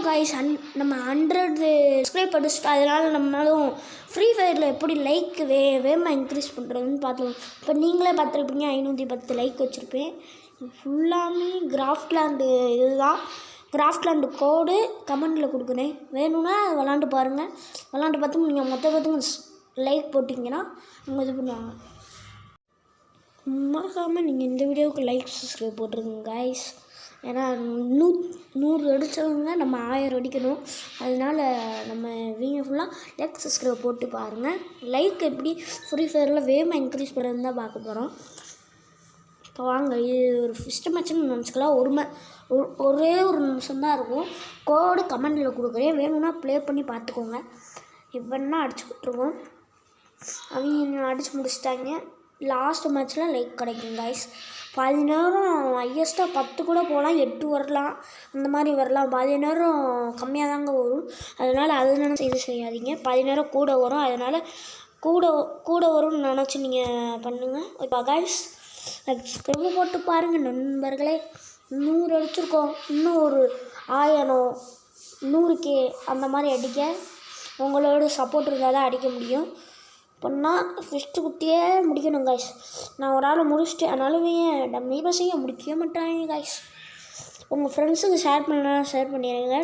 Guys நம்ம 100 subscribe படிச்சுட்டு அதனால் நம்மளும் ஃப்ரீ ஃபயரில் எப்படி லைக் வேகமாக இன்க்ரீஸ் பண்ணுறதுன்னு பார்த்தோம். இப்போ நீங்களே பார்த்துருப்பீங்க 510 லைக் வச்சுருப்பேன். ஃபுல்லாமே கிராஃப்ட்லேண்டு இதுதான். கிராஃப்ட்லேண்டு கோடு கமெண்டில் கொடுக்குறேன். வேணும்னா விளாண்டு பாருங்கள். விளாண்டு பார்த்து நீங்கள் மொத்தம் லைக் போட்டிங்கன்னா அவங்க இது பண்ணுவாங்க. மறக்காமல் நீங்கள் இந்த வீடியோவுக்கு லைக் சப்ஸ்கிரைப் போட்டுருங்க காய்ஸ். ஏன்னா 100 அடித்தவங்க நம்ம 1000 அடிக்கணும். அதனால் நம்ம வீடியோ ஃபுல்லாக லைக் சப்ஸ்கிரைப் போட்டு பாருங்கள். லைக் எப்படி ஃப்ரீ ஃபயரில் வேகமாக இன்க்ரீஸ் பண்ணுறதுன்னு தான் பார்க்க போகிறோம். இப்போ வாங்க, இது ஒரு ஃபஸ்ட்டு மேட்ச்னு நினச்சிக்கலாம். ஒரே ஒரு நிமிஷம் தான் இருக்கும். கோடு கமெண்டில் கொடுக்குறேன். வேணும்னா ப்ளே பண்ணி பார்த்துக்கோங்க. இப்போன்னா அடிச்சு விட்ருவோம். அவங்க அடித்து முடிச்சிட்டாங்க. லாஸ்ட் மேட்ச்சில் லைக் கிடைக்கும் காய்ஸ். பாதி நேரம் ஹையஸ்ட்டாக 10 கூட போகலாம், 8 வரலாம், அந்த மாதிரி வரலாம். பாதி நேரம் கம்மியாக தாங்க வரும். அதனால் அது நினச்சி இது செய்யாதீங்க. பாதி நேரம் கூட வரும். அதனால் கூட வரும்னு நினச்சி நீங்கள் பண்ணுங்கள். இப்போ காய்ஸ் சப்ஸ்கிரைப் போட்டு பாருங்கள் நண்பர்களே. 100 அடிச்சிருக்கோம். இன்னும் ஒரு 1000 100K அந்த மாதிரி அடிக்க உங்களோட சப்போர்ட் இருந்தால் தான் அடிக்க முடியும். இப்போன்னா ஃபஸ்ட்டு குட்டியே முடிக்கணும் காய்ஸ். நான் ஒரு ஆள் முடிச்சுட்டு அதனாலுமே டம்மி பசங்க முடிக்கவே மாட்டாங்க காய்ஸ். உங்கள் ஃப்ரெண்ட்ஸுக்கு ஷேர் பண்ணலாம், ஷேர் பண்ணிடுங்க.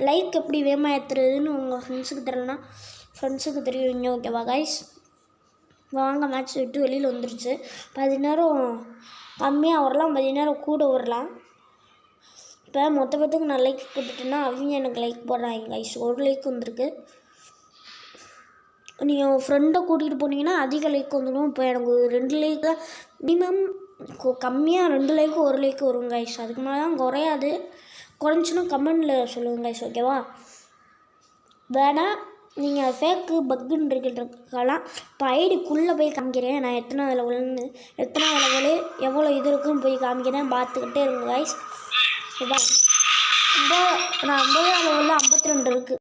லைக் எப்படி வேகமாக ஏற்றுறதுன்னு உங்கள் ஃப்ரெண்ட்ஸுக்கு தெரியலனா ஃப்ரெண்ட்ஸுக்கு தெரியுங்க. ஓகேவா காய்ஸ்? வாங்க, மேட்ச் விட்டு வெளியில் வந்துருச்சு. 10 நேரம் கம்மியாக வரலாம், 10 நேரம் கூட வரலாம். இப்போ மொத்த பேத்துக்கு நான் லைக் போட்டுட்டேன்னா அவங்க எனக்கு லைக் போடுறாங்க காய்ஸ். ஒரு லைக் வந்திருக்கு. நீங்கள் உங்கள் ஃப்ரெண்டை கூட்டிகிட்டு போனீங்கன்னா அதிக லைக் வந்துடும். இப்போ எனக்கு 2 லைக் தான் மினிமம். கம்மியாக 2 லைக்கு 1 லைக் வரும் காய்ஸ். அதுக்கு மேலே தான் குறையாது. குறைஞ்சின்னா கமெண்டில் சொல்லுங்கள் காய்ஸ். ஓகேவா? வேணால் நீங்கள் ஃபேக்கு பக்குன்னு இருக்கலாம். இப்போ ஐடிக்குள்ளே போய் காமிக்கிறேன். நான் எத்தனை லெவலு எவ்வளோ இது இருக்குன்னு போய் காமிக்கிறேன். பார்த்துக்கிட்டே இருங்க காய்ஸ். இப்போ நான் 50ஆம் லெவலில் 52 இருக்குது.